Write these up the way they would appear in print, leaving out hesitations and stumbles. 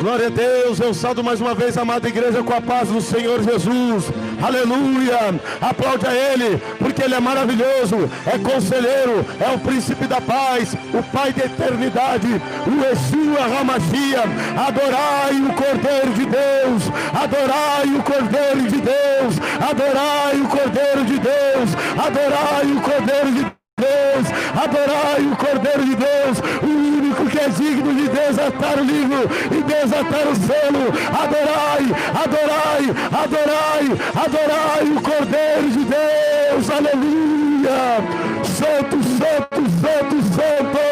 Glória a Deus. Eu saldo mais uma vez, amada igreja, com a paz do Senhor Jesus. Aleluia. Aplaude a Ele, porque Ele é maravilhoso, é conselheiro, é o príncipe da paz, o Pai da eternidade, o Yeshua HaMashiach. Adorai o Cordeiro de Deus, adorai o Cordeiro de Deus, adorai o Cordeiro de Deus, adorai o Cordeiro de Deus, adorai o Cordeiro de Deus, o único que é digno de desatar o livro e desatar o selo. Adorai, adorai, adorai, adorai o Cordeiro de Deus. Aleluia. Santo, santo, santo, santo.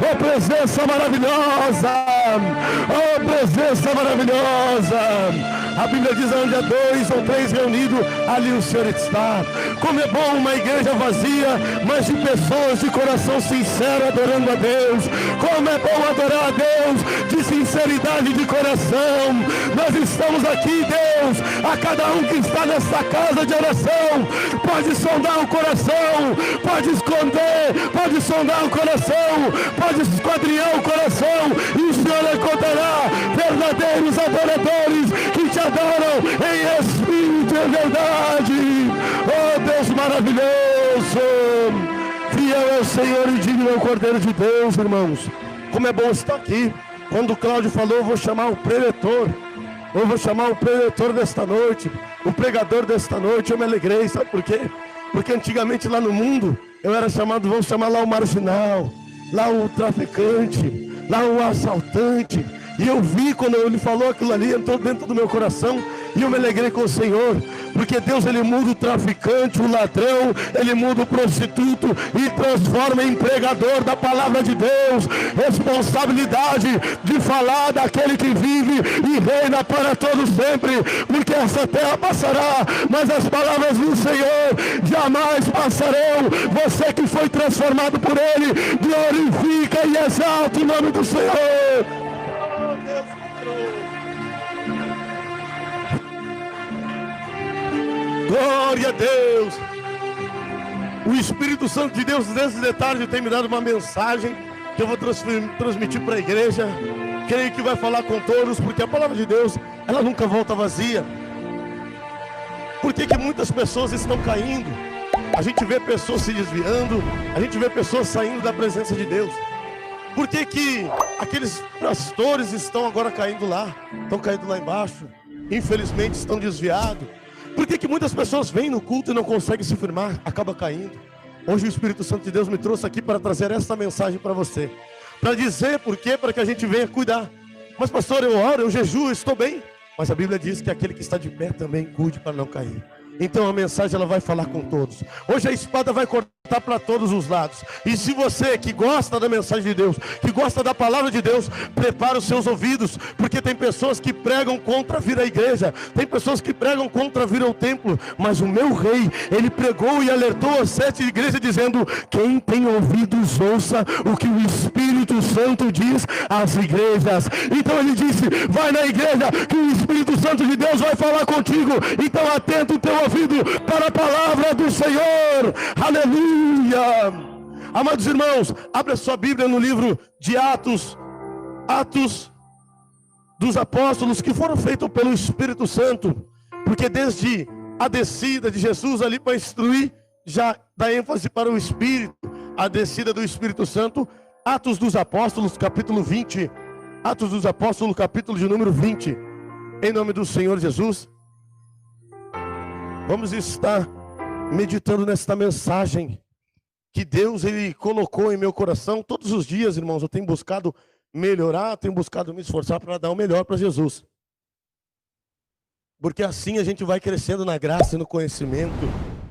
Oh, presença maravilhosa, oh, presença maravilhosa. A Bíblia diz: onde há 2 ou 3 reunidos, ali o Senhor está. Como é bom uma igreja vazia, mas de pessoas de coração sincero adorando a Deus. Como é bom adorar a Deus de sinceridade de coração. Nós estamos aqui, Deus, a cada um que está nesta casa de oração, pode sondar o coração, pode esconder, pode sondar o coração, pode esquadrinhar o coração, e o Senhor encontrará verdadeiros adoradores que te adoram em espírito e verdade. Oh, Deus maravilhoso, fiel é o Senhor e digno é o Cordeiro de Deus, irmãos. Como é bom estar aqui. Quando o Cláudio falou, eu vou chamar o preletor, eu vou chamar o preletor desta noite, o pregador desta noite, eu me alegrei, sabe por quê? Porque antigamente lá no mundo, eu era chamado, vamos chamar lá o marginal, lá o traficante, lá o assaltante. E eu vi quando ele falou aquilo ali, entrou dentro do meu coração, e eu me alegrei com o Senhor, porque Deus, Ele muda o traficante, o ladrão, Ele muda o prostituto e transforma em pregador da palavra de Deus. Responsabilidade de falar daquele que vive e reina para todos sempre, porque essa terra passará, mas as palavras do Senhor jamais passarão. Você que foi transformado por Ele, glorifica e exalta o nome do Senhor. Glória a Deus. O Espírito Santo de Deus desde tarde tem me dado uma mensagem que eu vou transmitir para a igreja. Creio que vai falar com todos, porque a palavra de Deus, ela nunca volta vazia. Por que muitas pessoas estão caindo? A gente vê pessoas se desviando, a gente vê pessoas saindo da presença de Deus. Por que aqueles pastores estão agora caindo lá? Estão caindo lá embaixo. Infelizmente estão desviados. Por que muitas pessoas vêm no culto e não conseguem se firmar? Acaba caindo. Hoje o Espírito Santo de Deus me trouxe aqui para trazer essa mensagem para você. Para dizer por quê? Para que a gente venha cuidar. Mas pastor, eu oro, eu jejuo, eu estou bem. Mas a Bíblia diz que aquele que está de pé também cuide para não cair. Então a mensagem, ela vai falar com todos. Hoje a espada vai cortar para todos os lados. E se você que gosta da mensagem de Deus, que gosta da palavra de Deus, prepara os seus ouvidos, porque tem pessoas que pregam contra vir à igreja, tem pessoas que pregam contra vir ao templo. Mas o meu rei, ele pregou e alertou as 7 igrejas dizendo: quem tem ouvidos ouça o que o Espírito Santo diz às igrejas. Então ele disse: vai na igreja que o Espírito Santo de Deus vai falar contigo. Então atenta o teu ouvido para a palavra do Senhor. Aleluia. Amados irmãos, abra sua Bíblia no livro de Atos dos Apóstolos, que foram feitos pelo Espírito Santo, porque desde a descida de Jesus ali para instruir, já dá ênfase para o Espírito, a descida do Espírito Santo. Atos dos Apóstolos, capítulo 20, Atos dos Apóstolos, capítulo de número 20, em nome do Senhor Jesus. Vamos estar meditando nesta mensagem que Deus, Ele colocou em meu coração. Todos os dias, irmãos, eu tenho buscado melhorar, tenho buscado me esforçar para dar o melhor para Jesus. Porque assim a gente vai crescendo na graça e no conhecimento,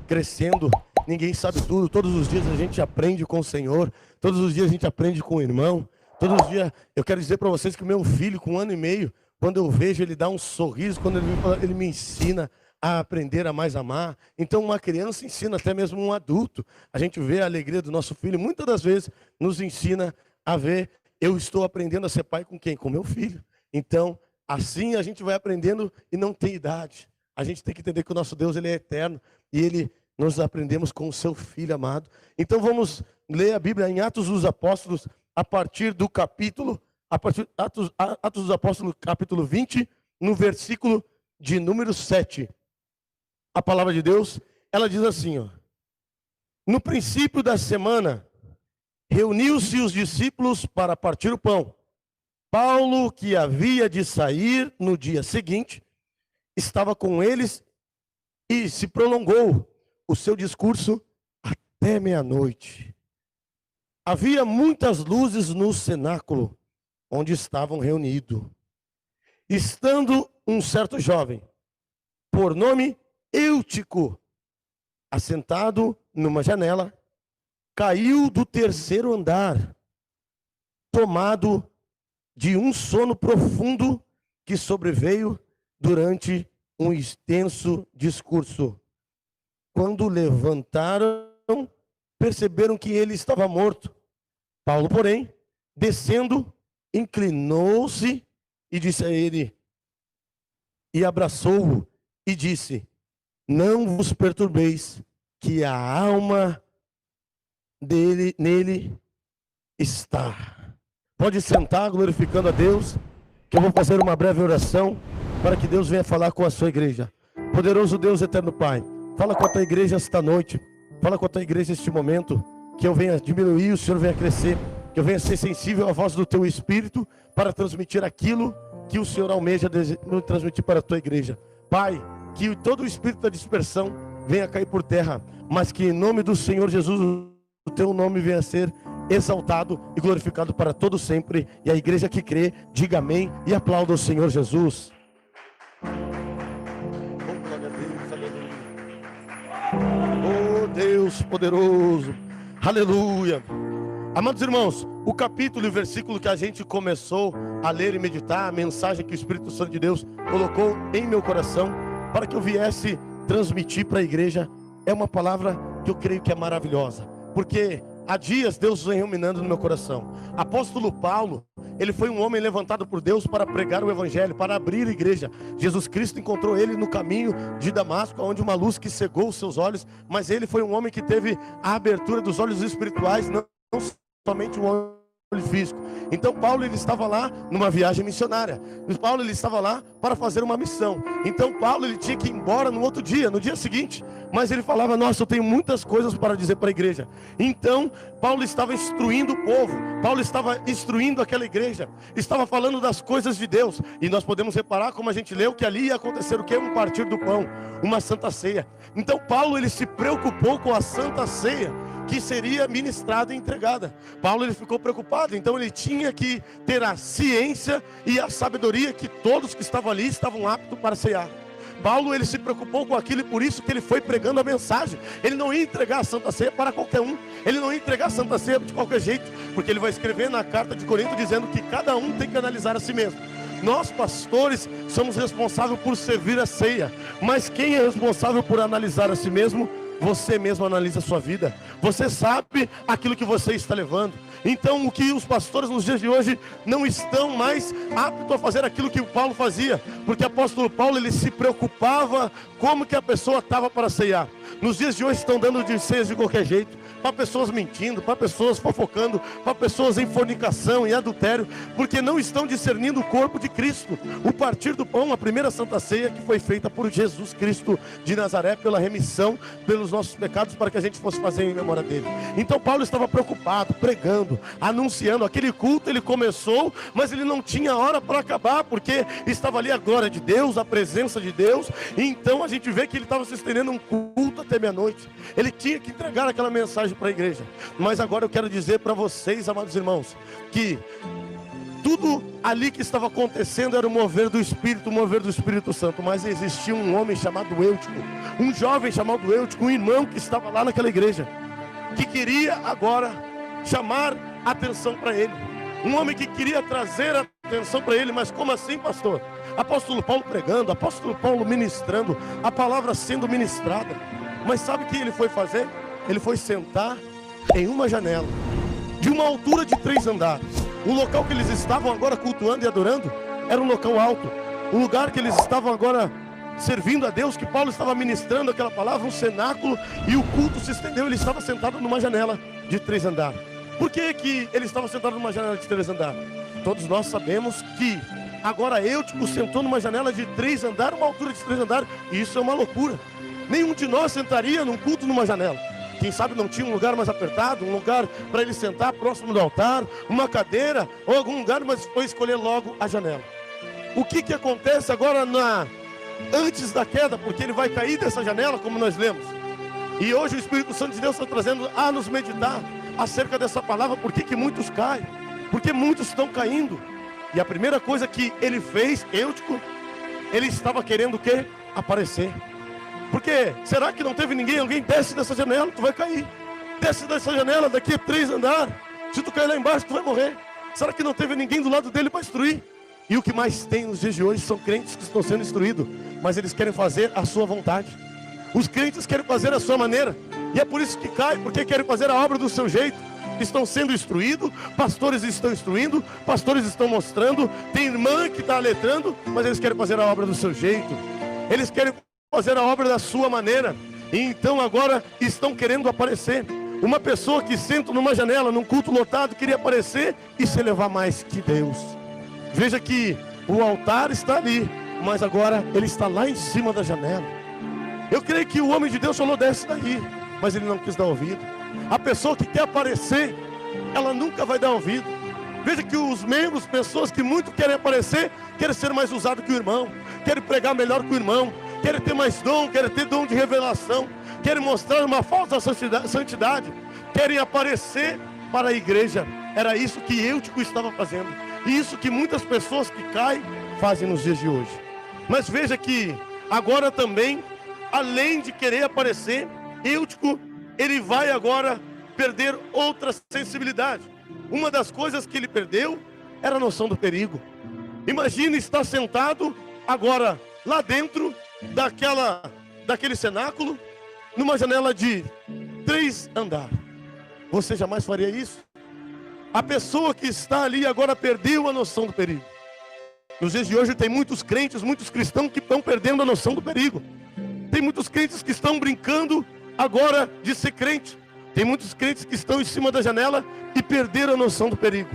crescendo. Ninguém sabe tudo. Todos os dias a gente aprende com o Senhor, todos os dias a gente aprende com o irmão. Todos os dias, eu quero dizer para vocês que o meu filho, com 1 ano e meio, quando eu vejo, ele dá um sorriso, quando ele me ensina a aprender a mais amar. Então uma criança ensina até mesmo um adulto. A gente vê a alegria do nosso filho, muitas das vezes nos ensina a ver. Eu estou aprendendo a ser pai com quem? Com meu filho. Então assim a gente vai aprendendo e não tem idade. A gente tem que entender que o nosso Deus, Ele é eterno, e nós aprendemos com o seu Filho amado. Então vamos ler a Bíblia em Atos dos Apóstolos, a partir do capítulo Atos dos Apóstolos, capítulo 20, no versículo de número 7. A palavra de Deus, ela diz assim, ó: no princípio da semana, reuniu-se os discípulos para partir o pão. Paulo, que havia de sair no dia seguinte, estava com eles e se prolongou o seu discurso até meia-noite. Havia muitas luzes no cenáculo onde estavam reunidos. Estando um certo jovem, por nome Eutico, assentado numa janela, caiu do terceiro andar, tomado de um sono profundo que sobreveio durante um extenso discurso. Quando levantaram, perceberam que ele estava morto. Paulo, porém, descendo, inclinou-se e disse a ele, e abraçou-o e disse: não vos perturbeis, que a alma nele está. Pode sentar, glorificando a Deus, que eu vou fazer uma breve oração para que Deus venha falar com a sua igreja. Poderoso Deus, eterno Pai, fala com a tua igreja esta noite, fala com a tua igreja este momento, que eu venha diminuir, o Senhor venha crescer, que eu venha ser sensível à voz do teu Espírito para transmitir aquilo que o Senhor almeja transmitir para a tua igreja. Pai, que todo o espírito da dispersão venha cair por terra, mas que em nome do Senhor Jesus o teu nome venha a ser exaltado e glorificado para todo sempre. E a igreja que crê, diga amém e aplauda o Senhor Jesus. Oh, glória a Deus, aleluia. Oh, Deus poderoso, aleluia. Amados irmãos, o capítulo e o versículo que a gente começou a ler e meditar, a mensagem que o Espírito Santo de Deus colocou em meu coração para que eu viesse transmitir para a igreja, é uma palavra que eu creio que é maravilhosa, porque há dias Deus vem ruminando no meu coração. Apóstolo Paulo, ele foi um homem levantado por Deus para pregar o evangelho, para abrir a igreja. Jesus Cristo encontrou ele no caminho de Damasco, onde uma luz que cegou os seus olhos, mas ele foi um homem que teve a abertura dos olhos espirituais, não somente o olho físico. Então Paulo, ele estava lá numa viagem missionária. Paulo, ele estava lá para fazer uma missão. Então Paulo, ele tinha que ir embora no outro dia, no dia seguinte. Mas ele falava: nossa, eu tenho muitas coisas para dizer para a igreja. Então Paulo estava instruindo o povo, Paulo estava instruindo aquela igreja, estava falando das coisas de Deus. E nós podemos reparar, como a gente leu, que ali ia acontecer o que? Um partir do pão, uma santa ceia. Então Paulo, ele se preocupou com a santa ceia que seria ministrada e entregada. Paulo, ele ficou preocupado, então ele tinha que ter a ciência e a sabedoria que todos que estavam ali estavam aptos para cear. Paulo, ele se preocupou com aquilo e por isso que ele foi pregando a mensagem. Ele não ia entregar a Santa Ceia para qualquer um, ele não ia entregar a Santa Ceia de qualquer jeito, porque ele vai escrever na carta de Corinto dizendo que cada um tem que analisar a si mesmo. Nós, pastores, somos responsáveis por servir a ceia, mas quem é responsável por analisar a si mesmo? Você mesmo analisa a sua vida. Você sabe aquilo que você está levando. Então, o que os pastores nos dias de hoje não estão mais aptos a fazer aquilo que o Paulo fazia, porque o apóstolo Paulo, ele se preocupava como que a pessoa estava para ceiar. Nos dias de hoje estão dando de ceias de qualquer jeito, para pessoas mentindo, para pessoas fofocando, para pessoas em fornicação e adultério, porque não estão discernindo o corpo de Cristo. O partir do pão, a primeira santa ceia que foi feita por Jesus Cristo de Nazaré, pela remissão pelos nossos pecados, para que a gente fosse fazer em memória dele. Então Paulo estava preocupado, pregando, anunciando. Aquele culto, ele começou, mas ele não tinha hora para acabar, porque estava ali a glória de Deus, a presença de Deus. E então a gente vê que ele estava se estendendo um culto até meia-noite. Ele tinha que entregar aquela mensagem para a igreja. Mas agora eu quero dizer para vocês, amados irmãos, que tudo ali que estava acontecendo era o mover do Espírito Santo. Mas existia um homem chamado Eutico, um jovem chamado Eutico, um irmão que estava lá naquela igreja, que queria agora chamar atenção para ele. Um homem que queria trazer atenção para ele. Mas como assim, pastor? Apóstolo Paulo pregando, apóstolo Paulo ministrando, a palavra sendo ministrada. Mas sabe o que ele foi fazer? Ele foi sentar em uma janela, de uma altura de 3 andares. O local que eles estavam agora cultuando e adorando era um local alto. O lugar que eles estavam agora servindo a Deus, que Paulo estava ministrando aquela palavra, um cenáculo, e o culto se estendeu. Ele estava sentado numa janela de 3 andares. Por que ele estava sentado numa janela de 3 andares? Todos nós sabemos que agora Eutico sentou numa janela de 3 andares, uma altura de 3 andares, e isso é uma loucura. Nenhum de nós sentaria num culto numa janela. Quem sabe não tinha um lugar mais apertado, um lugar para ele sentar próximo do altar, uma cadeira ou algum lugar, mas foi escolher logo a janela. O que acontece agora antes da queda? Porque ele vai cair dessa janela, como nós lemos. E hoje o Espírito Santo de Deus está trazendo a nos meditar acerca dessa palavra. Por que muitos caem? Porque muitos estão caindo. E a primeira coisa que ele fez, Eutico, ele estava querendo o quê? Aparecer. Porque será que não teve ninguém? Alguém desce dessa janela, tu vai cair. Desce dessa janela, daqui a 3 andares. Se tu cair lá embaixo, tu vai morrer. Será que não teve ninguém do lado dele para instruir? E o que mais tem nos dias de hoje são crentes que estão sendo instruídos, mas eles querem fazer a sua vontade. Os crentes querem fazer a sua maneira. E é por isso que cai, porque querem fazer a obra do seu jeito. Estão sendo instruídos, pastores estão instruindo, pastores estão mostrando, tem irmã que está letrando, mas eles querem fazer a obra do seu jeito. Eles querem fazer a obra da sua maneira. E então agora estão querendo aparecer. Uma pessoa que senta numa janela, num culto lotado, queria aparecer e se elevar mais que Deus. Veja que o altar está ali, mas agora ele está lá em cima da janela. Eu creio que o homem de Deus falou: desce daí, mas ele não quis dar ouvido. A pessoa que quer aparecer, ela nunca vai dar ouvido. Veja que os membros, pessoas que muito querem aparecer, querem ser mais usados que o irmão, querem pregar melhor que o irmão, querem ter mais dom, querem ter dom de revelação, querem mostrar uma falsa santidade, querem aparecer para a igreja. Era isso que Eutico estava fazendo. E isso que muitas pessoas que caem fazem nos dias de hoje. Mas veja que agora também, além de querer aparecer, Eutico, ele vai agora perder outra sensibilidade. Uma das coisas que ele perdeu era a noção do perigo. Imagine estar sentado agora lá dentro daquele cenáculo, numa janela de 3 andares. Você jamais faria isso? A pessoa que está ali agora perdeu a noção do perigo. Nos dias de hoje tem muitos crentes, muitos cristãos que estão perdendo a noção do perigo. Tem muitos crentes que estão brincando agora de ser crente. Tem muitos crentes que estão em cima da janela e perderam a noção do perigo.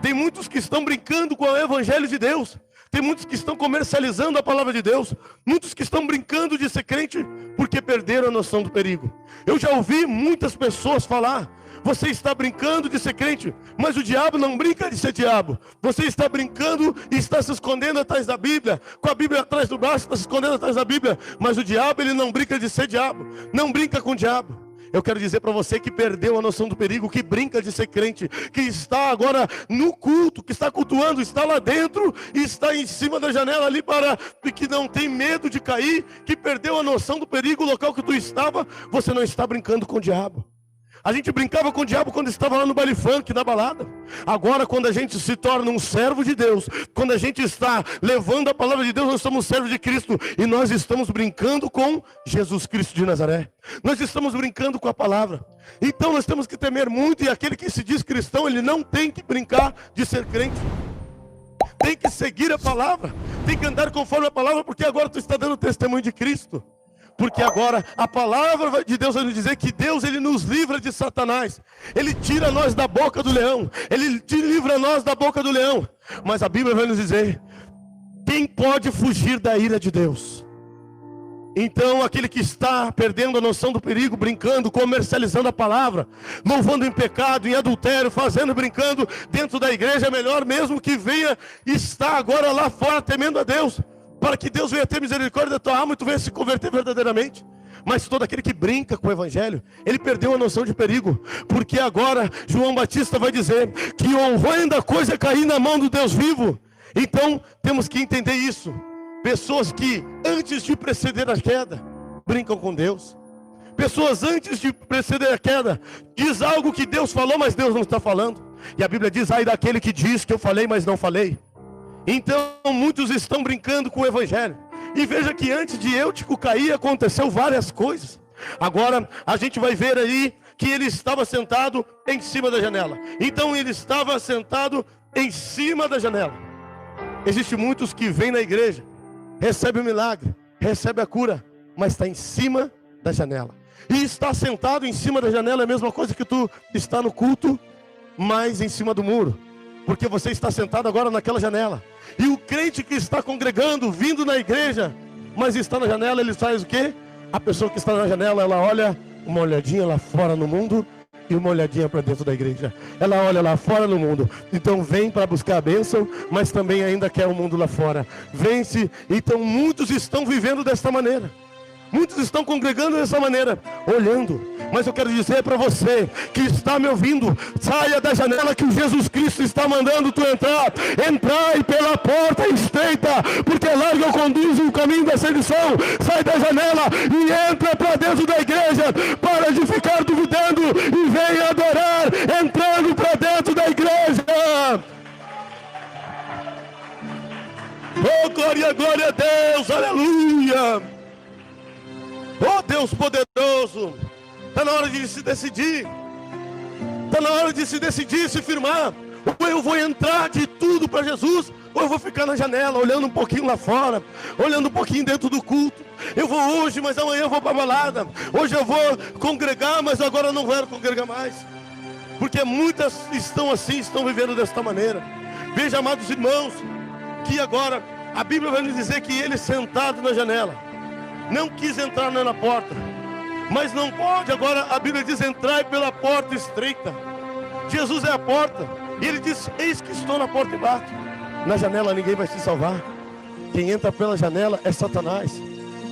Tem muitos que estão brincando com o evangelho de Deus. Tem muitos que estão comercializando a palavra de Deus. Muitos que estão brincando de ser crente porque perderam a noção do perigo. Eu já ouvi muitas pessoas falar: você está brincando de ser crente, mas o diabo não brinca de ser diabo. Você está brincando e está se escondendo atrás da Bíblia, com a Bíblia atrás do braço, está se escondendo atrás da Bíblia. Mas o diabo, ele não brinca de ser diabo, não brinca com o diabo. Eu quero dizer para você que perdeu a noção do perigo, que brinca de ser crente, que está agora no culto, que está cultuando, está lá dentro, e está em cima da janela ali, que não tem medo de cair, que perdeu a noção do perigo, o local que tu estava. Você não está brincando com o diabo. A gente brincava com o diabo quando estava lá no baile funk, na balada. Agora, quando a gente se torna um servo de Deus, quando a gente está levando a palavra de Deus, nós somos servos de Cristo. E nós estamos brincando com Jesus Cristo de Nazaré. Nós estamos brincando com a palavra. Então nós temos que temer muito. E aquele que se diz cristão, ele não tem que brincar de ser crente. Tem que seguir a palavra. Tem que andar conforme a palavra, porque agora tu está dando testemunho de Cristo. Porque agora a palavra de Deus vai nos dizer que Deus, ele nos livra de Satanás. Ele tira nós da boca do leão. Ele livra nós da boca do leão. Mas a Bíblia vai nos dizer: quem pode fugir da ira de Deus? Então aquele que está perdendo a noção do perigo, brincando, comercializando a palavra, louvando em pecado, em adultério, fazendo, brincando dentro da igreja, é melhor mesmo que venha estar agora lá fora temendo a Deus, para que Deus venha ter misericórdia da tua alma e tu venha se converter verdadeiramente. Mas todo aquele que brinca com o evangelho, ele perdeu a noção de perigo. Porque agora João Batista vai dizer que honrando a coisa é cair na mão do Deus vivo. Então temos que entender isso. Pessoas que antes de preceder a queda, brincam com Deus. Pessoas antes de preceder a queda, diz algo que Deus falou, mas Deus não está falando. E a Bíblia diz: ai daquele que diz que eu falei, mas não falei. Então muitos estão brincando com o evangelho. E veja que antes de Eutico cair, aconteceu várias coisas. Agora a gente vai ver aí que ele estava sentado em cima da janela. Então ele estava sentado em cima da janela. Existem muitos que vêm na igreja, recebem o milagre, recebem a cura, mas está em cima da janela. E estar sentado em cima da janela é a mesma coisa que tu está no culto, mas em cima do muro. porque você está sentado agora naquela janela. E o crente que está congregando, vindo na igreja, mas está na janela, ele faz o quê? A pessoa que está na janela, ela olha uma olhadinha lá fora no mundo e uma olhadinha para dentro da igreja. Ela olha lá fora no mundo, então vem para buscar a bênção, mas também ainda quer o mundo lá fora. Vence, então muitos estão vivendo desta maneira. Muitos estão congregando dessa maneira, olhando. Mas eu quero dizer para você que está me ouvindo, saia da janela que o Jesus Cristo está mandando tu entrar. Entrai pela porta estreita, porque larga conduz o caminho da sedição. Sai da janela e entra para dentro da igreja. Para de ficar duvidando e venha adorar, entrando para dentro da igreja. Oh, glória, glória a Deus, aleluia. Oh Deus poderoso, está na hora de se decidir, está na hora de se decidir, se firmar. Ou eu vou entrar de tudo para Jesus, ou eu vou ficar na janela, olhando um pouquinho lá fora, olhando um pouquinho dentro do culto. Eu vou hoje, mas amanhã eu vou para a balada. Hoje eu vou congregar, mas agora eu não quero congregar mais. Porque muitas estão assim, estão vivendo desta maneira. Veja, amados irmãos, que agora a Bíblia vai nos dizer que ele sentado na janela não quis entrar na porta, mas não pode. Agora a Bíblia diz: entrai pela porta estreita. Jesus é a porta, e ele diz: eis que estou na porta e bato. Na janela ninguém vai se salvar. Quem entra pela janela é Satanás.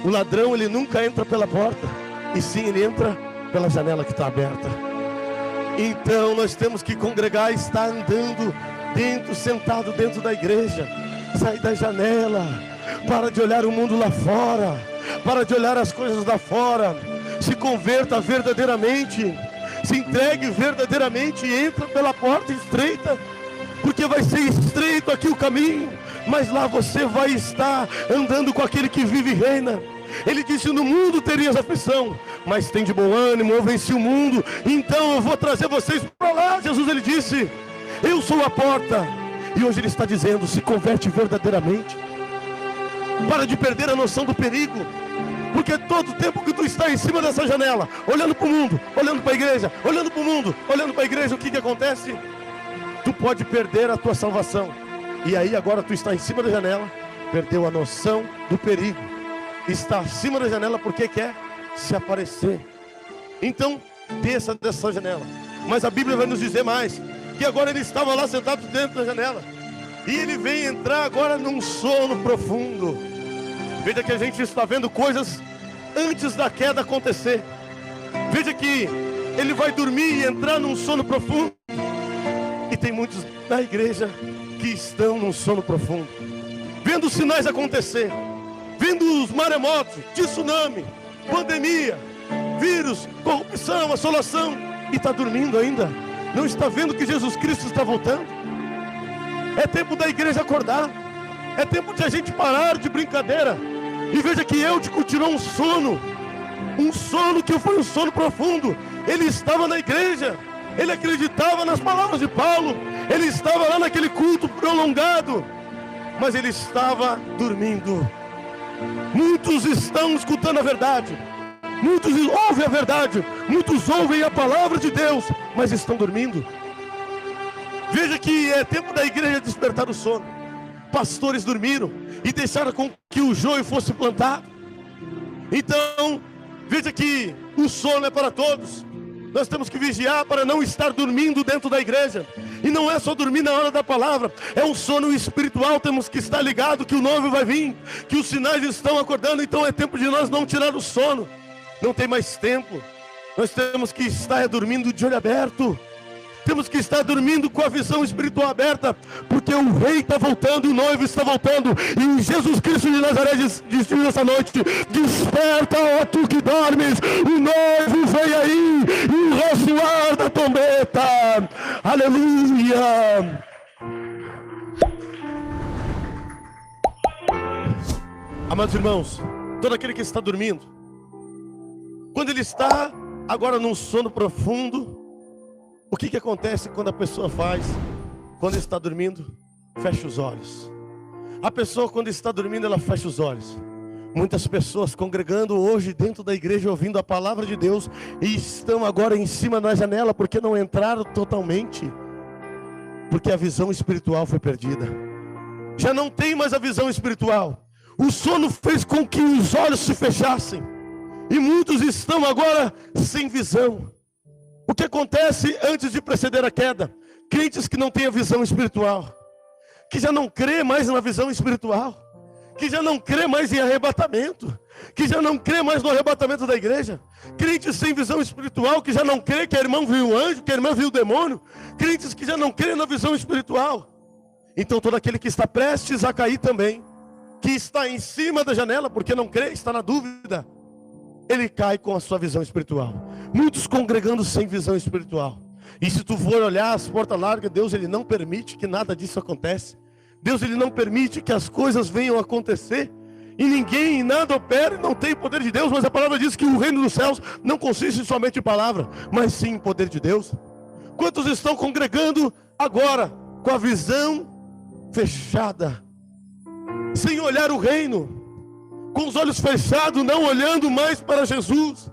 O ladrão, ele nunca entra pela porta, e sim ele entra pela janela que está aberta. Então nós temos que congregar, estar andando dentro, sentado dentro da igreja. Sai da janela, para de olhar o mundo lá fora, para de olhar as coisas lá fora. Se converta verdadeiramente, se entregue verdadeiramente e entra pela porta estreita, porque vai ser estreito aqui o caminho, mas lá você vai estar andando com aquele que vive e reina. Ele disse: no mundo terias aflição, mas tem de bom ânimo, eu venci o mundo, então eu vou trazer vocês para lá. Jesus, ele disse: eu sou a porta. E hoje ele está dizendo: se converte verdadeiramente. Para de perder a noção do perigo, porque todo tempo que tu está em cima dessa janela, olhando para o mundo, olhando para a igreja, olhando para o mundo, olhando para a igreja, o que acontece? Tu pode perder a tua salvação. E aí agora tu está em cima da janela, perdeu a noção do perigo, está acima da janela porque quer se aparecer. Então desça dessa janela. Mas a Bíblia vai nos dizer mais, que agora ele estava lá sentado dentro da janela, e ele vem entrar agora num sono profundo. Veja que a gente está vendo coisas antes da queda acontecer. Veja que ele vai dormir e entrar num sono profundo. E tem muitos na igreja que estão num sono profundo, vendo os sinais acontecer, vendo os maremotos, tsunami, pandemia, vírus, corrupção, assolação, e está dormindo ainda. Não está vendo que Jesus Cristo está voltando? É tempo da igreja acordar. É tempo de a gente parar de brincadeira. E veja que Eutico tirou um sono que foi um sono profundo. Ele estava na igreja, ele acreditava nas palavras de Paulo, ele estava lá naquele culto prolongado, mas ele estava dormindo. Muitos estão escutando a verdade, muitos ouvem a verdade, muitos ouvem a palavra de Deus, mas estão dormindo. Veja que é tempo da igreja despertar o sono. Pastores dormiram e deixaram com que o joio fosse plantado. Então, veja que o sono é para todos. Nós temos que vigiar para não estar dormindo dentro da igreja. E não é só dormir na hora da palavra, é um sono espiritual. Temos que estar ligado que o noivo vai vir, que os sinais estão acordando. Então é tempo de nós não tirar o sono. Não tem mais tempo. Nós temos que estar dormindo de olho aberto. Temos que estar dormindo com a visão espiritual aberta, porque o rei está voltando, o noivo está voltando. E Jesus Cristo de Nazaré disse nessa noite: desperta, ó tu que dormes, o noivo vem aí, e o ressoar da trombeta. Aleluia. Amados irmãos, todo aquele que está dormindo, quando ele está agora num sono profundo, o que acontece quando a pessoa faz? Quando está dormindo, fecha os olhos. A pessoa, quando está dormindo, ela fecha os olhos. Muitas pessoas congregando hoje dentro da igreja, ouvindo a palavra de Deus, e estão agora em cima da janela, porque não entraram totalmente. Porque a visão espiritual foi perdida. Já não tem mais a visão espiritual. O sono fez com que os olhos se fechassem. E muitos estão agora sem visão. O que acontece antes de preceder a queda? Crentes que não têm a visão espiritual, que já não crê mais na visão espiritual, que já não crê mais em arrebatamento, que já não crê mais no arrebatamento da igreja. Crentes sem visão espiritual, que já não crê que a irmã viu o anjo, que a irmã viu o demônio. Crentes que já não crê na visão espiritual. Então todo aquele que está prestes a cair também, que está em cima da janela, porque não crê, está na dúvida, ele cai com a sua visão espiritual. Muitos congregando sem visão espiritual. E se tu for olhar as portas largas, Deus ele não permite que nada disso aconteça. Deus ele não permite que as coisas venham a acontecer. E ninguém e nada opera e não tem poder de Deus. Mas a palavra diz que o reino dos céus não consiste somente em palavra, mas sim em poder de Deus. Quantos estão congregando agora com a visão fechada, sem olhar o reino, com os olhos fechados, não olhando mais para Jesus,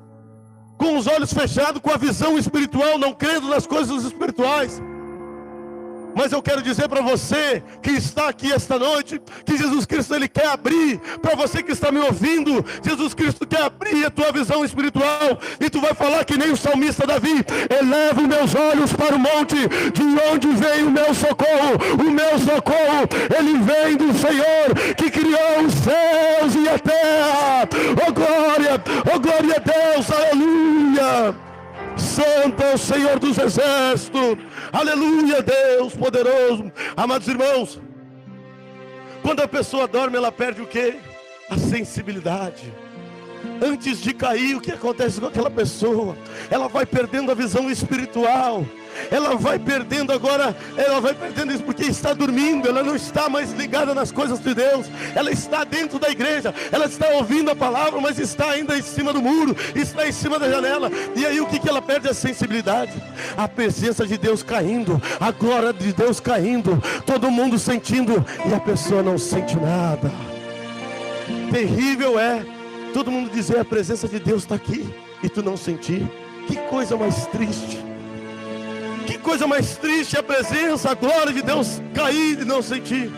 com os olhos fechados, com a visão espiritual, não crendo nas coisas espirituais? Mas eu quero dizer para você que está aqui esta noite, que Jesus Cristo ele quer abrir, para você que está me ouvindo, Jesus Cristo quer abrir a tua visão espiritual, e tu vai falar que nem o salmista Davi: elevo meus olhos para o monte, de onde vem o meu socorro ele vem do Senhor, que criou os céus e a terra. Oh glória a Deus, aleluia. Santo é o Senhor dos exércitos, aleluia, Deus poderoso. Amados irmãos, quando a pessoa dorme, ela perde o quê? A sensibilidade. Antes de cair, o que acontece com aquela pessoa? Ela vai perdendo a visão espiritual. Ela vai perdendo agora, ela vai perdendo isso porque está dormindo. Ela não está mais ligada nas coisas de Deus. Ela está dentro da igreja, ela está ouvindo a palavra, mas está ainda em cima do muro, está em cima da janela. E aí o que ela perde? A sensibilidade. A presença de Deus caindo, a glória de Deus caindo, todo mundo sentindo, e a pessoa não sente nada. Terrível é todo mundo dizer: a presença de Deus está aqui, e tu não sentir. Que coisa mais triste. Que coisa mais triste a presença, a glória de Deus cair e não sentir.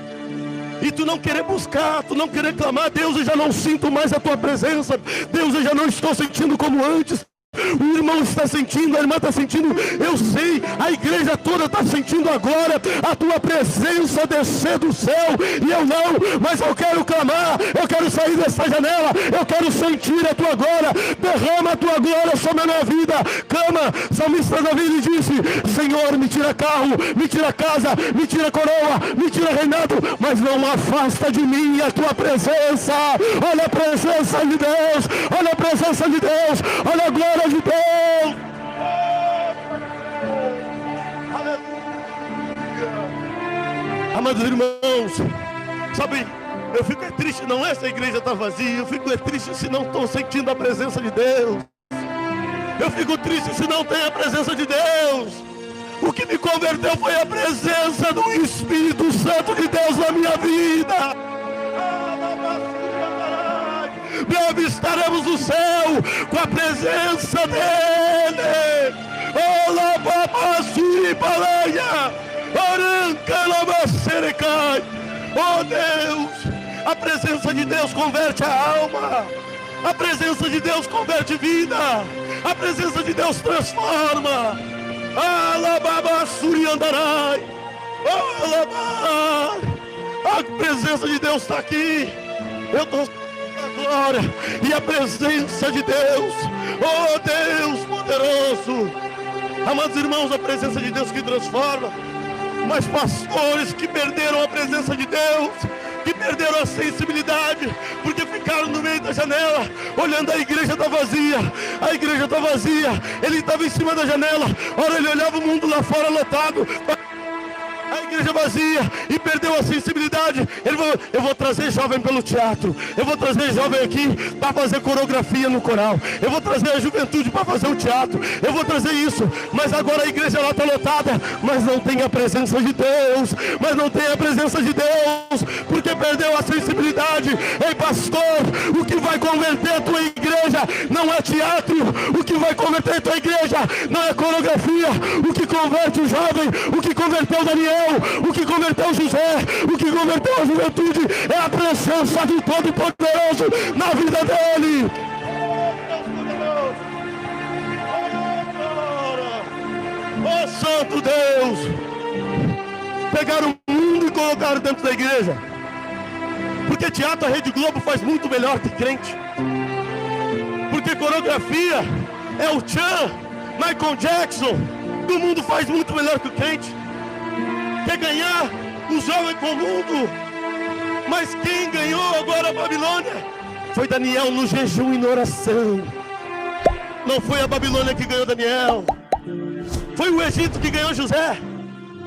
E tu não querer buscar, tu não querer clamar: Deus, eu já não sinto mais a tua presença. Deus, eu já não estou sentindo como antes. O irmão está sentindo, a irmã está sentindo, eu sei, a igreja toda está sentindo agora a tua presença descer do céu, e eu não, mas eu quero clamar, eu quero sair dessa janela, eu quero sentir a tua glória. Derrama a tua glória sobre a minha vida. Clama. Salmista Davi lhe disse: Senhor, me tira carro, me tira casa, me tira coroa, me tira reinado, mas não afasta de mim a tua presença. Olha a presença de Deus, olha a presença de Deus, olha a glória de Deus. Amados irmãos, sabe, eu fico triste, não é se a igreja está vazia, eu fico triste se não estou sentindo a presença de Deus. Eu fico triste se não tem a presença de Deus. O que me converteu foi a presença do Espírito Santo de Deus na minha vida. Breve estaremos no céu com a presença dele. Olá, babasuri balanha, orancalabacerecai. Oh Deus, a presença de Deus converte a alma. A presença de Deus converte vida. A presença de Deus transforma. Alababasuri andarai. Alabá. A presença de Deus está aqui. Eu estou glória e a presença de Deus, oh Deus poderoso. Amados irmãos, a presença de Deus que transforma. Mas pastores que perderam a presença de Deus, que perderam a sensibilidade, porque ficaram no meio da janela, olhando a igreja está vazia, a igreja está vazia. Ele estava em cima da janela, ora ele olhava o mundo lá fora lotado, a igreja vazia, e perdeu a sensibilidade. Ele falou: eu vou trazer jovem pelo teatro, eu vou trazer jovem aqui para fazer coreografia no coral, eu vou trazer a juventude para fazer o teatro, eu vou trazer isso. Mas agora a igreja lá está lotada, mas não tem a presença de Deus, mas não tem a presença de Deus, porque perdeu a sensibilidade. Ei pastor, o que vai converter a tua igreja não é teatro, o que vai converter a tua igreja não é coreografia. O que converte o jovem, o que converteu Daniel, Daniel, o que converteu José, o que converteu a juventude é a presença do Todo-Poderoso na vida dele. Oh, Santo Deus! Pegaram o mundo e colocaram dentro da igreja. Porque teatro, a Rede Globo faz muito melhor que crente. Porque coreografia é o Chan, Michael Jackson do mundo faz muito melhor que o crente. Quer ganhar o jovem com o mundo. Mas quem ganhou agora a Babilônia foi Daniel no jejum e na oração. Não foi a Babilônia que ganhou Daniel. Foi o Egito que ganhou José.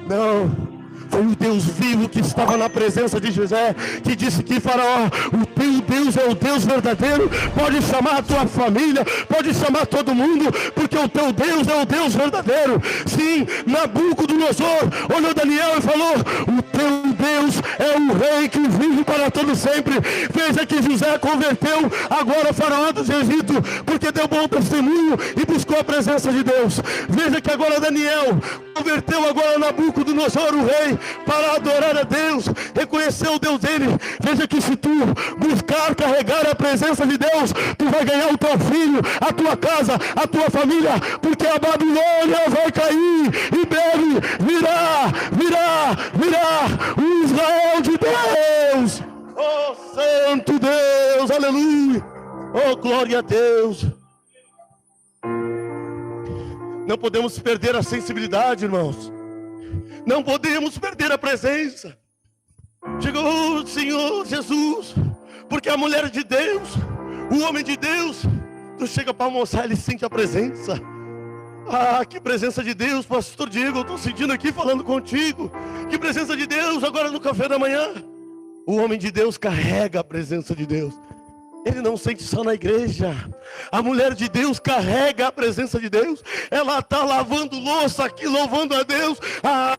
Não. Foi o Deus vivo que estava na presença de José, que disse que Faraó, o teu Deus é o Deus verdadeiro. Pode chamar a tua família, pode chamar todo mundo, porque o teu Deus é o Deus verdadeiro. Sim, Nabucodonosor olhou Daniel e falou: o teu Deus é o rei que vive para todo sempre. Veja que José converteu agora Faraó do Egito, porque deu bom testemunho e buscou a presença de Deus. Veja que agora Daniel converteu agora Nabucodonosor, o rei, para adorar a Deus, reconhecer o Deus dele. Veja que se tu buscar carregar a presença de Deus, tu vai ganhar o teu filho, a tua casa, a tua família, porque a Babilônia vai cair e breve virá o Israel de Deus. Oh Santo Deus, aleluia, oh glória a Deus. Não podemos perder a sensibilidade, irmãos. Não podemos perder a presença. Chegou o Senhor Jesus, porque a mulher de Deus, o homem de Deus, tu chega para almoçar, ele sente a presença. Ah, que presença de Deus, pastor Diego, eu estou sentindo aqui falando contigo. Que presença de Deus agora no café da manhã. O homem de Deus carrega a presença de Deus. Ele não sente só na igreja. A mulher de Deus carrega a presença de Deus. Ela está lavando louça aqui, louvando a Deus. Ai,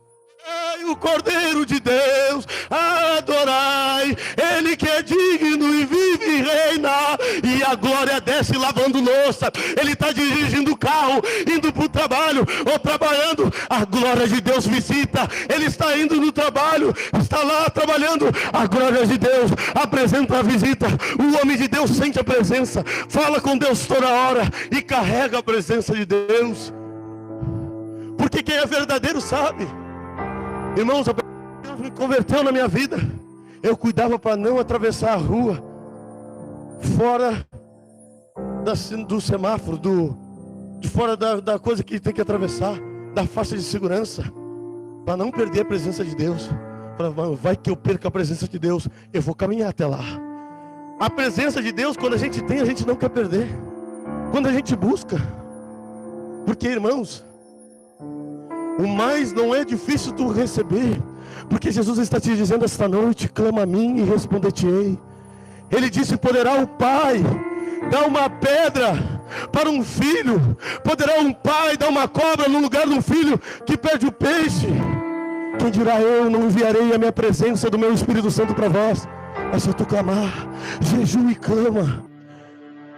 o Cordeiro de Deus, adorai, Ele que é digno e vive e reina. E a glória desce lavando louça. Ele está dirigindo o carro, indo para o trabalho ou trabalhando. A glória de Deus visita. Ele está indo no trabalho, está lá trabalhando. A glória de Deus apresenta a visita. O homem de Deus sente a presença, fala com Deus toda hora e carrega a presença de Deus. Porque quem é verdadeiro sabe. Irmãos, Deus me converteu na minha vida. Eu cuidava para não atravessar a rua fora do semáforo, de fora da coisa que tem que atravessar, da faixa de segurança, para não perder a presença de Deus. Vai que eu perca a presença de Deus, eu vou caminhar até lá. A presença de Deus, quando a gente tem, a gente não quer perder. Quando a gente busca. Porque, irmãos, o mais não é difícil tu receber, porque Jesus está te dizendo esta noite: clama a mim e responder-te-ei. Ele disse: poderá o pai dar uma pedra para um filho? Poderá um pai dar uma cobra no lugar de um filho que perde o peixe? Quem dirá eu não enviarei a minha presença do meu Espírito Santo para vós? É só tu clamar, jejum e clama.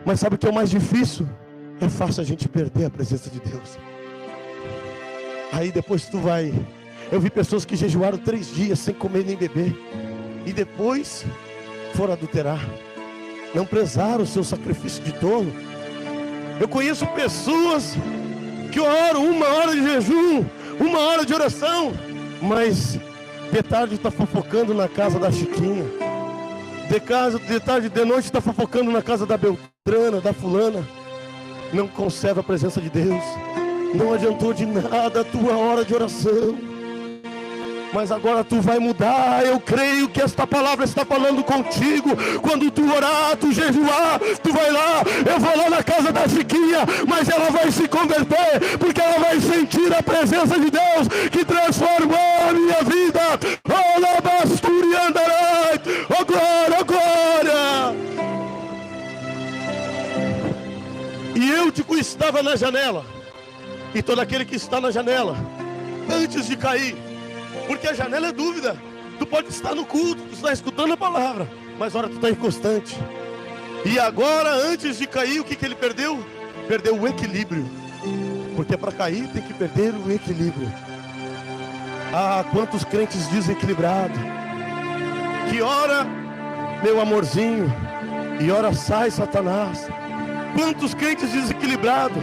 Mas sabe o que é o mais difícil? É fácil a gente perder a presença de Deus. Aí depois tu vai. Eu vi pessoas que jejuaram 3 dias sem comer nem beber, e depois foram adulterar. Não prezaram o seu sacrifício de tolo. Eu conheço pessoas que oram 1 hora de jejum, 1 hora de oração, mas de tarde está fofocando na casa da Chiquinha, de tarde, de noite está fofocando na casa da Beltrana, da fulana. Não conserva a presença de Deus. Não adiantou de nada a tua hora de oração. Mas agora tu vai mudar. Eu creio que esta palavra está falando contigo. Quando tu orar, tu jejuar, tu vai lá. Eu vou lá na casa da Chiquinha, mas ela vai se converter, porque ela vai sentir a presença de Deus que transformou a minha vida. Oh, labasturi andarai. Oh, glória, oh, glória. E eu estava na janela. E todo aquele que está na janela, antes de cair, porque a janela é dúvida. Tu pode estar no culto, tu está escutando a palavra, mas agora tu está inconstante. E agora, antes de cair, o que ele perdeu? Perdeu o equilíbrio. Porque para cair tem que perder o equilíbrio. Ah, quantos crentes desequilibrados, que ora, meu amorzinho, e ora sai Satanás. Quantos crentes desequilibrados.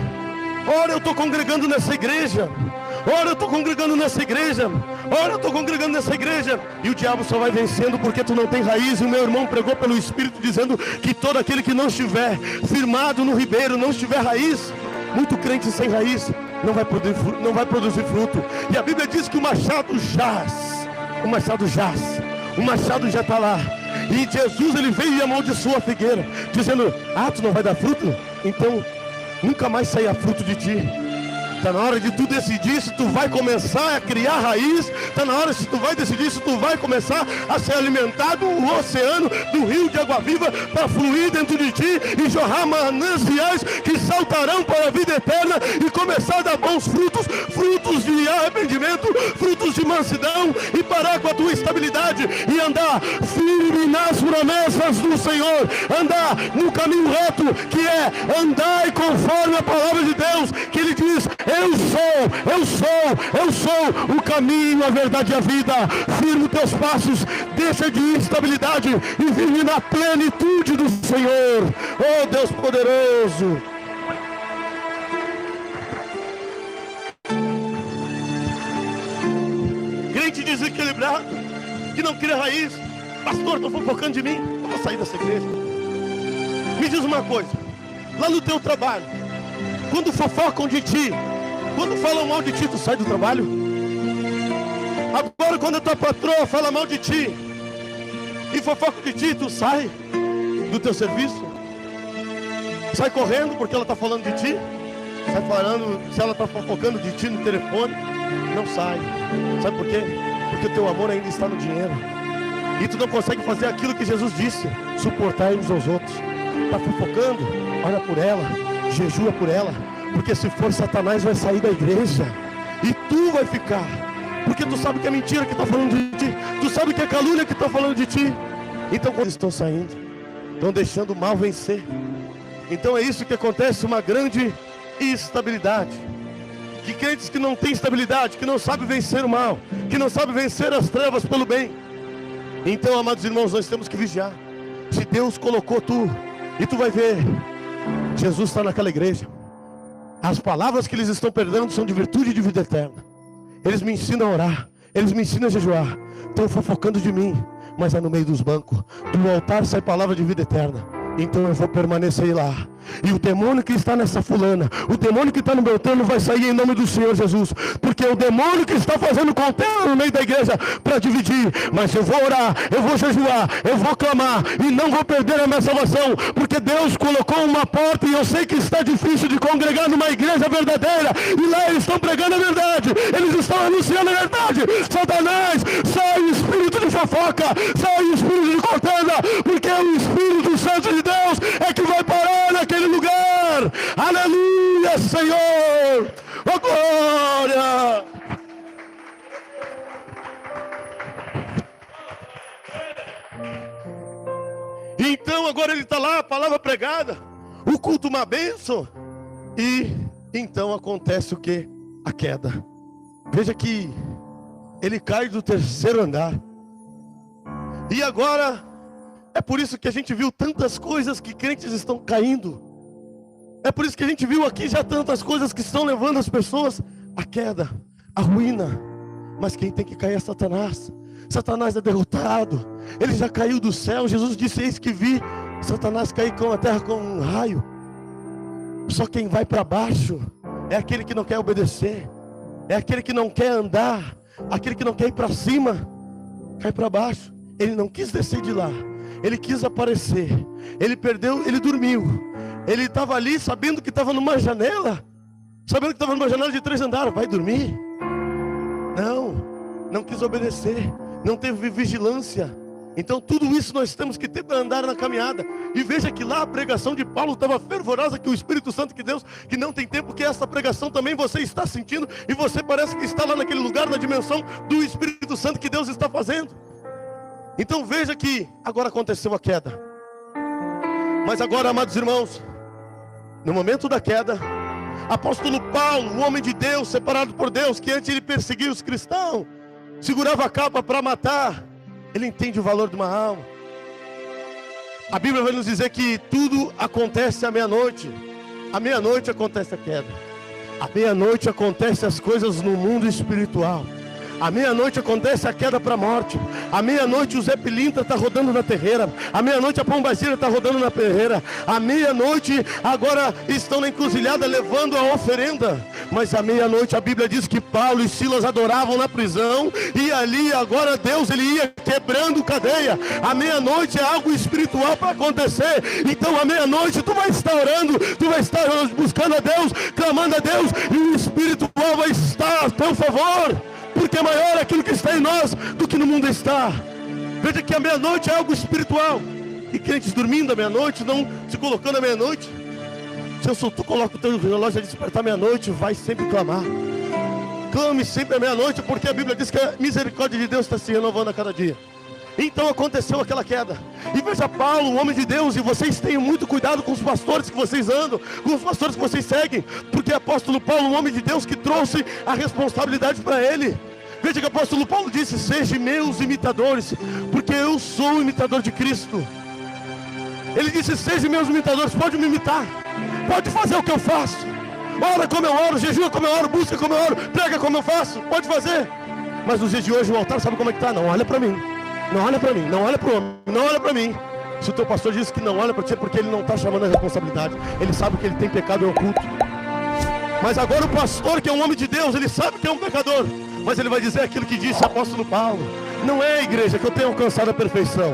Ora eu estou congregando nessa igreja, ora eu estou congregando nessa igreja, ora eu estou congregando nessa igreja, e o diabo só vai vencendo porque tu não tem raiz. E o meu irmão pregou pelo Espírito dizendo que todo aquele que não estiver firmado no ribeiro, não estiver raiz, muito crente sem raiz não vai produzir fruto. E a Bíblia diz que o machado jaz, o machado já está lá. E Jesus, ele veio e amaldiçoou a figueira, dizendo: ah, tu não vai dar fruto? Então nunca mais sairá fruto de ti. Está na hora de tu decidir se tu vai começar a criar raiz. Está na hora se tu vai decidir se tu vai começar a ser alimentado o oceano do rio de água viva para fluir dentro de ti e jorrar mananciais que saltarão para a vida eterna e começar a dar bons frutos, frutos de arrependimento, frutos de mansidão, e parar com a tua estabilidade e andar firme nas promessas do Senhor, andar no caminho reto, que é andar conforme a palavra de Deus, que Ele diz: eu sou o caminho, a verdade e a vida. Firme os teus passos, deixa de instabilidade e vive na plenitude do Senhor. Oh Deus poderoso. Crente desequilibrado, que não cria raiz. Pastor, estou fofocando de mim, eu vou sair dessa igreja. Me diz uma coisa, lá no teu trabalho, quando fofocam de ti, quando falam mal de ti, tu sai do trabalho? Agora quando a tua patroa fala mal de ti e fofoca de ti, tu sai do teu serviço? Sai correndo porque ela está falando de ti? Sai falando, se ela está fofocando de ti no telefone? Não sai. Sabe por quê? Porque o teu amor ainda está no dinheiro. E tu não consegue fazer aquilo que Jesus disse: suportar uns aos outros. Está fofocando? Ora por ela, jejua por ela. Porque se for, Satanás vai sair da igreja e tu vai ficar, porque tu sabe que é mentira que está falando de ti, tu sabe que é calúnia que está falando de ti. Então quando estão saindo, estão deixando o mal vencer. Então é isso que acontece, uma grande instabilidade. Que crentes que não têm estabilidade, que não sabem vencer o mal, que não sabem vencer as trevas pelo bem. Então, amados irmãos, nós temos que vigiar. Se Deus colocou tu, e tu vai ver, Jesus está naquela igreja. As palavras que eles estão perdendo são de virtude e de vida eterna. Eles me ensinam a orar, eles me ensinam a jejuar. Estão fofocando de mim, mas é no meio dos bancos. Do altar sai palavra de vida eterna. Então eu vou permanecer lá. E o demônio que está nessa fulana, o demônio que está no Beltrano vai sair em nome do Senhor Jesus. Porque o demônio que está fazendo contenda no meio da igreja para dividir. Mas eu vou orar, eu vou jejuar, eu vou clamar e não vou perder a minha salvação. Porque Deus colocou uma porta e eu sei que está difícil de congregar numa igreja verdadeira. E lá eles estão pregando a verdade, eles estão anunciando a verdade. Satanás, sai o espírito de fofoca, sai o espírito de contenda. Porque o Espírito Santo de Deus é que vai parar naquele lugar. Aleluia, Senhor. Oh, glória. Então agora ele está lá, a palavra pregada, o culto uma bênção. E então acontece o que? A queda. Veja que ele cai do 3º andar. E agora é por isso que a gente viu tantas coisas que crentes estão caindo. É por isso que a gente viu aqui já tantas coisas que estão levando as pessoas à queda, à ruína. Mas quem tem que cair é Satanás. Satanás é derrotado. Ele já caiu do céu. Jesus disse: eis que vi Satanás cair com a terra com um raio. Só quem vai para baixo é aquele que não quer obedecer, é aquele que não quer andar, aquele que não quer ir para cima, cai para baixo. Ele não quis descer de lá, ele quis aparecer. Ele perdeu, ele dormiu. Ele estava ali sabendo que estava numa janela, sabendo que estava numa janela de 3 andares. Vai dormir? Não quis obedecer, não teve vigilância. Então tudo isso nós temos que ter para andar na caminhada. E veja que lá a pregação de Paulo estava fervorosa, que o Espírito Santo de Deus, que não tem tempo, que essa pregação também você está sentindo. E você parece que está lá naquele lugar, na dimensão do Espírito Santo que Deus está fazendo. Então veja que agora aconteceu a queda. Mas agora, amados irmãos, no momento da queda, apóstolo Paulo, um homem de Deus, separado por Deus, que antes ele perseguia os cristãos, segurava a capa para matar. Ele entende o valor de uma alma. A Bíblia vai nos dizer que tudo acontece à meia-noite. À meia-noite acontece a queda. À meia-noite acontece as coisas no mundo espiritual. À meia-noite acontece a queda para a morte. À meia-noite o Zé Pilintra está rodando na terreira. À meia-noite a Pombagira está rodando na terreira. À meia-noite agora estão na encruzilhada levando a oferenda. Mas à meia-noite a Bíblia diz que Paulo e Silas adoravam na prisão. E ali agora Deus ele ia quebrando cadeia. À meia-noite é algo espiritual para acontecer. Então à meia-noite tu vai estar orando, tu vai estar buscando a Deus, clamando a Deus. E o espiritual vai estar a teu favor. Porque maior é aquilo que está em nós do que no mundo está. Veja que a meia-noite é algo espiritual. E crentes dormindo à meia-noite, não se colocando à meia-noite. Se tu coloca o teu relógio a despertar à meia-noite, vai sempre clamar. Clame sempre à meia-noite, porque a Bíblia diz que a misericórdia de Deus está se renovando a cada dia. Então aconteceu aquela queda. E veja Paulo, um homem de Deus, e vocês tenham muito cuidado com os pastores que vocês andam, com os pastores que vocês seguem, porque o apóstolo Paulo, um homem de Deus que trouxe a responsabilidade para ele. Veja que o apóstolo Paulo disse: sejam meus imitadores, porque eu sou o imitador de Cristo. Ele disse: sejam meus imitadores, pode me imitar, pode fazer o que eu faço, ora como eu oro, jejua como eu oro, busca como eu oro, prega como eu faço, pode fazer. Mas nos dias de hoje o altar sabe como é que está? Não olha para mim. Não olha para mim, não olha para o homem, não olha para mim. Se o teu pastor diz que não olha para ti, é porque ele não está chamando a responsabilidade. Ele sabe que ele tem pecado oculto. Mas agora o pastor, que é um homem de Deus, ele sabe que é um pecador. Mas ele vai dizer aquilo que disse o apóstolo Paulo: não é, igreja, que eu tenho alcançado a perfeição.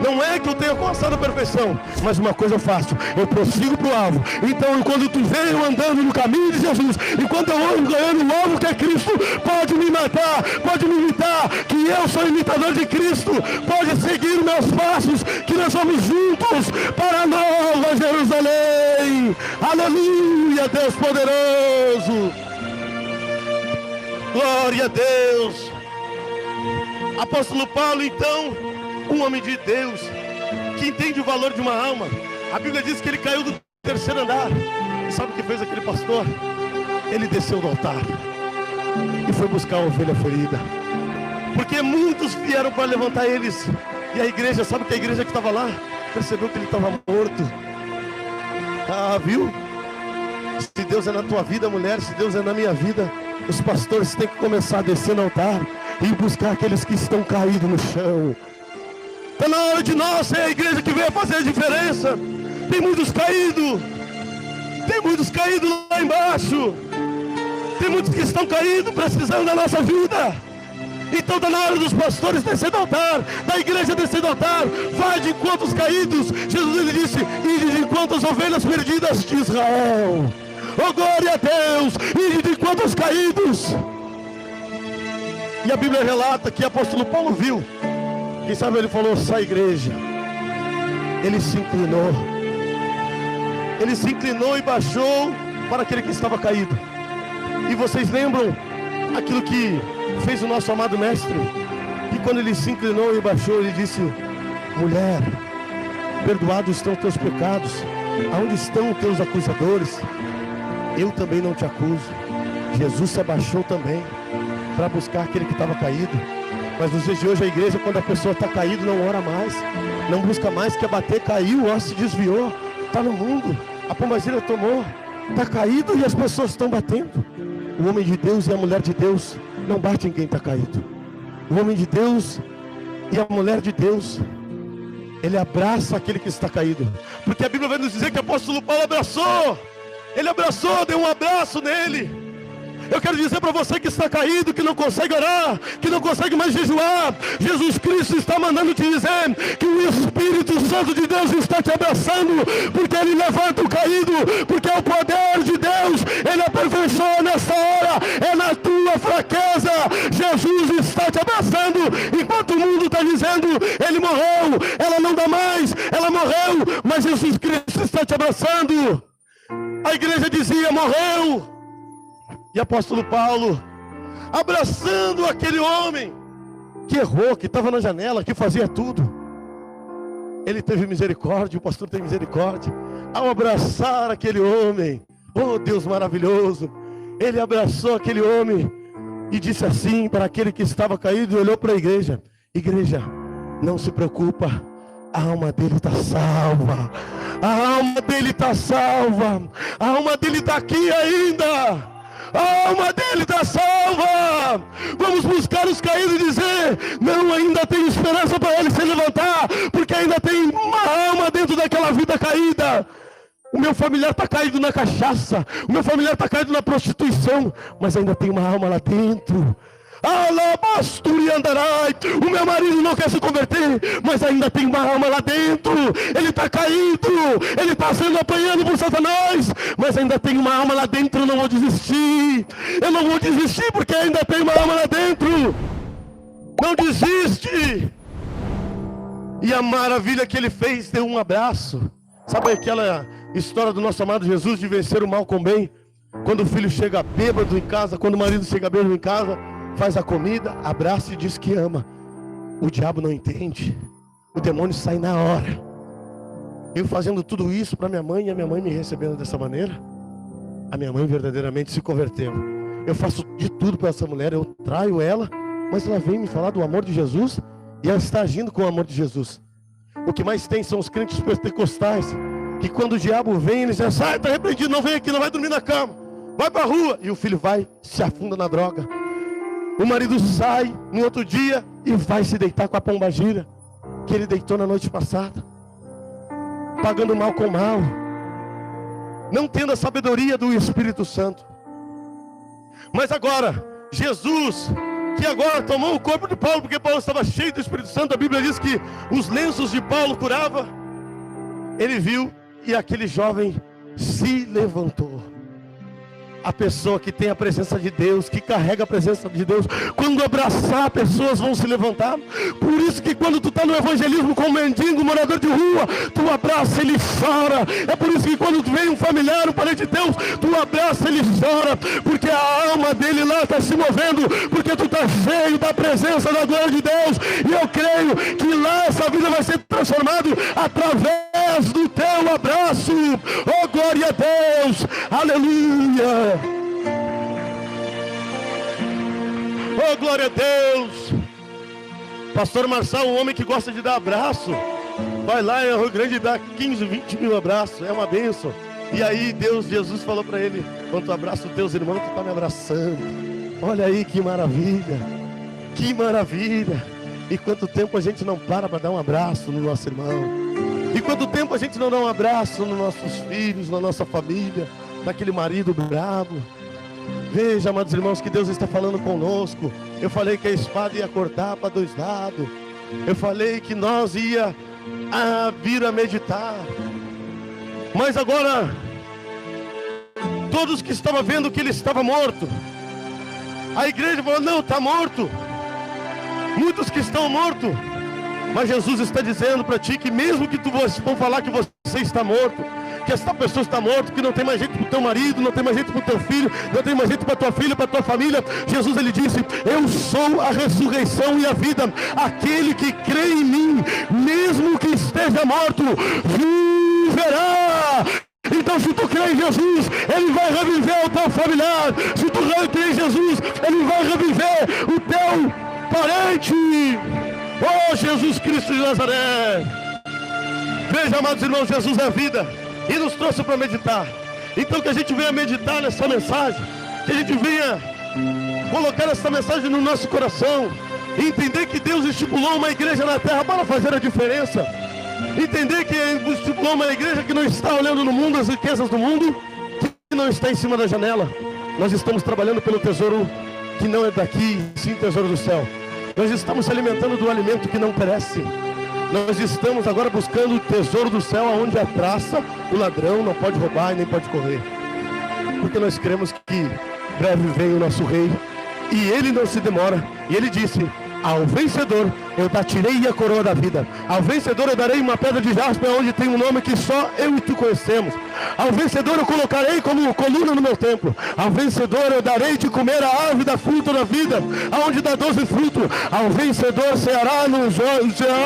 Não é que eu tenho alcançado a perfeição, mas uma coisa eu faço, eu prossigo para o alvo. Então quando tu vê eu andando no caminho de Jesus, enquanto eu ando ganhando o alvo que é Cristo, pode me matar, pode me imitar, que eu sou imitador de Cristo. Pode seguir meus passos, que nós vamos juntos para a Nova Jerusalém. Aleluia, Deus poderoso. Glória a Deus. Apóstolo Paulo, então, um homem de Deus, que entende o valor de uma alma. A Bíblia diz que ele caiu do terceiro andar. E sabe o que fez aquele pastor? Ele desceu do altar e foi buscar a ovelha ferida. Porque muitos vieram para levantar eles. E a igreja, sabe que a igreja que estava lá percebeu que ele estava morto. Ah, viu? Se Deus é na tua vida, mulher, se Deus é na minha vida, os pastores têm que começar a descer no altar e buscar aqueles que estão caídos no chão. Está na hora de nós ser a igreja que veio fazer a diferença. Tem muitos caídos. Tem muitos caídos lá embaixo. Tem muitos que estão caídos, precisando da nossa vida. Então está na hora dos pastores descer do altar, da igreja descer do altar. Vai de encontro aos caídos. Jesus ele disse: ide de encontro às ovelhas perdidas de Israel. Oh, glória a Deus. Ide de encontro aos caídos. E a Bíblia relata que o apóstolo Paulo viu. Quem sabe ele falou: sai, igreja. Ele se inclinou. Ele se inclinou e baixou para aquele que estava caído. E vocês lembram aquilo que fez o nosso amado mestre? E quando ele se inclinou e baixou, ele disse: mulher, perdoados estão os teus pecados. Aonde estão os teus acusadores? Eu também não te acuso. Jesus se abaixou também para buscar aquele que estava caído. Mas nos dias de hoje a igreja, quando a pessoa está caída, não ora mais, não busca mais, quer bater, caiu, ó, se desviou, está no mundo, a pombagira tomou, está caído e as pessoas estão batendo. O homem de Deus e a mulher de Deus não batem em quem está caído. O homem de Deus e a mulher de Deus, ele abraça aquele que está caído. Porque a Bíblia vai nos dizer que o apóstolo Paulo abraçou, ele abraçou, deu um abraço nele. Eu quero dizer para você que está caído, que não consegue orar, que não consegue mais jejuar, Jesus Cristo está mandando te dizer que o Espírito Santo de Deus está te abraçando, porque Ele levanta o caído, porque é o poder de Deus, Ele aperfeiçoa nessa hora, é na tua fraqueza. Jesus está te abraçando, enquanto o mundo está dizendo: Ele morreu, ela não dá mais, ela morreu, mas Jesus Cristo está te abraçando. A igreja dizia: morreu. E apóstolo Paulo, abraçando aquele homem que errou, que estava na janela, que fazia tudo, ele teve misericórdia, o pastor teve misericórdia, ao abraçar aquele homem. Oh, Deus maravilhoso, ele abraçou aquele homem, e disse assim para aquele que estava caído, e olhou para a igreja: igreja, não se preocupa, a alma dele está salva, a alma dele está salva, a alma dele está aqui ainda, a alma dele está salva. Vamos buscar os caídos e dizer: não, ainda tem esperança para ele se levantar, porque ainda tem uma alma dentro daquela vida caída. O meu familiar está caído na cachaça, o meu familiar está caído na prostituição, mas ainda tem uma alma lá dentro. O meu marido não quer se converter, mas ainda tem uma alma lá dentro. Ele está caído, ele está sendo apanhado por Satanás, mas ainda tem uma alma lá dentro. Eu não vou desistir, eu não vou desistir, porque ainda tem uma alma lá dentro. Não desiste. E a maravilha que ele fez, deu um abraço. Sabe aquela história do nosso amado Jesus de vencer o mal com o bem? Quando o filho chega bêbado em casa, quando o marido chega bêbado em casa, faz a comida, abraça e diz que ama. O diabo não entende, o demônio sai na hora. Eu fazendo tudo isso para minha mãe, e a minha mãe me recebendo dessa maneira. A minha mãe verdadeiramente se converteu. Eu faço de tudo para essa mulher, eu traio ela, mas ela vem me falar do amor de Jesus, e ela está agindo com o amor de Jesus. O que mais tem são os crentes pentecostais, que quando o diabo vem, eles dizem: sai, está repreendido, não vem aqui, não vai dormir na cama, vai para a rua. E o filho vai, se afunda na droga. O marido sai no outro dia e vai se deitar com a pombagira que ele deitou na noite passada, pagando mal com mal, não tendo a sabedoria do Espírito Santo. Mas agora, Jesus, que agora tomou o corpo de Paulo, porque Paulo estava cheio do Espírito Santo, a Bíblia diz que os lenços de Paulo curava. Ele viu e aquele jovem se levantou. A pessoa que tem a presença de Deus, que carrega a presença de Deus, quando abraçar, pessoas vão se levantar. Por isso que quando tu está no evangelismo com um mendigo, morador de rua, tu abraça, ele chora. É por isso que quando tu vem um familiar, um parente de Deus, tu abraça, ele chora, porque a alma dele lá está se movendo, porque tu está cheio da presença da glória de Deus. E eu creio que lá essa vida vai ser transformada através do teu abraço. Oh, glória a Deus, aleluia. Oh, glória a Deus. Pastor Marçal, um homem que gosta de dar abraço, vai lá em Rio Grande e dá 15, 20 mil abraços, é uma bênção. E aí Jesus falou para ele: quando tu abraça os teus irmãos, tu está me abraçando. Olha aí que maravilha, que maravilha. E quanto tempo a gente não para dar um abraço no nosso irmão, e quanto tempo a gente não dá um abraço nos nossos filhos, na nossa família, naquele marido bravo. Veja, amados irmãos, que Deus está falando conosco. Eu falei que a espada ia cortar para dois lados. Eu falei que nós ia vir a meditar. Mas agora, todos que estavam vendo que ele estava morto, a igreja falou: não, está morto. Muitos que estão mortos. Mas Jesus está dizendo para ti que mesmo que tu vão falar que você está morto, que essa pessoa está morta, que não tem mais jeito para o teu marido, não tem mais jeito para o teu filho, não tem mais jeito para a tua filha, para a tua família, Jesus, ele disse: eu sou a ressurreição e a vida. Aquele que crê em mim, mesmo que esteja morto, viverá. Então, se tu crê em Jesus, ele vai reviver o teu familiar. Se tu crê em Jesus, ele vai reviver o teu parente. Oh, Jesus Cristo de Nazaré. Veja, amados irmãos, Jesus é a vida e nos trouxe para meditar. Então que a gente venha meditar nessa mensagem, que a gente venha colocar essa mensagem no nosso coração, e entender que Deus estipulou uma igreja na terra para fazer a diferença. Entender que estipulou uma igreja que não está olhando no mundo as riquezas do mundo, que não está em cima da janela. Nós estamos trabalhando pelo tesouro que não é daqui, sim, tesouro do céu. Nós estamos se alimentando do alimento que não perece. Nós estamos agora buscando o tesouro do céu, onde a traça, o ladrão não pode roubar e nem pode correr. Porque nós cremos que breve vem o nosso rei, e ele não se demora. E ele disse: ao vencedor eu tirei a coroa da vida. Ao vencedor eu darei uma pedra de jaspe, onde tem um nome que só eu e tu conhecemos. Ao vencedor eu colocarei como coluna no meu templo. Ao vencedor eu darei de comer a árvore da fruta da vida, aonde dá 12 frutos. Ao vencedor ceará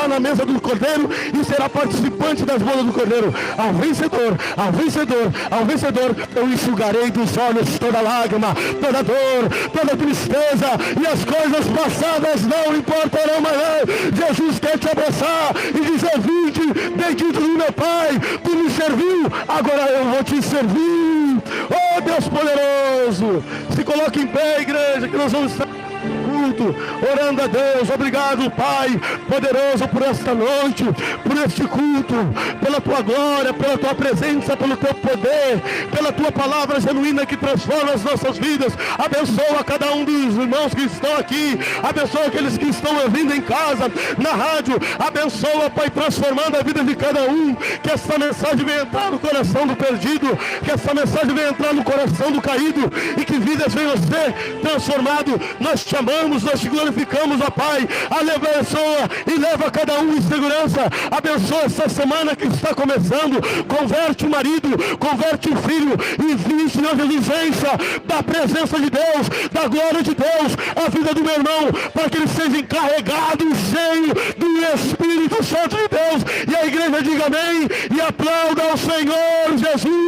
na mesa do cordeiro e será participante das bodas do cordeiro. Ao vencedor, ao vencedor, ao vencedor, eu enxugarei dos olhos toda lágrima, toda dor, toda tristeza, e as coisas passadas não importarão mais. Jesus quer te abraçar e dizer: vinde, bendito do meu Pai, tu me serviu, agora eu vou te servir. Oh Deus poderoso, se coloque em pé, igreja, que nós vamos estar culto, orando a Deus. Obrigado, Pai poderoso, por esta noite, por este culto, pela tua glória, pela tua presença, pelo teu poder, pela tua palavra genuína que transforma as nossas vidas. Abençoa cada um dos irmãos que estão aqui, abençoa aqueles que estão ouvindo em casa, na rádio. Abençoa, Pai, transformando a vida de cada um. Que essa mensagem venha entrar no coração do perdido, que essa mensagem venha entrar no coração do caído, e que vidas venham ser transformadas. Nós te amamos, nós te glorificamos, ó Pai. Abençoa e leva cada um em segurança. Abençoa essa semana que está começando. Converte o marido, converte o filho, e Senhor Jesus, encha da presença de Deus, da glória de Deus, a vida do meu irmão, para que ele seja encarregado e cheio do Espírito Santo de Deus. E a igreja diga amém e aplauda ao Senhor Jesus.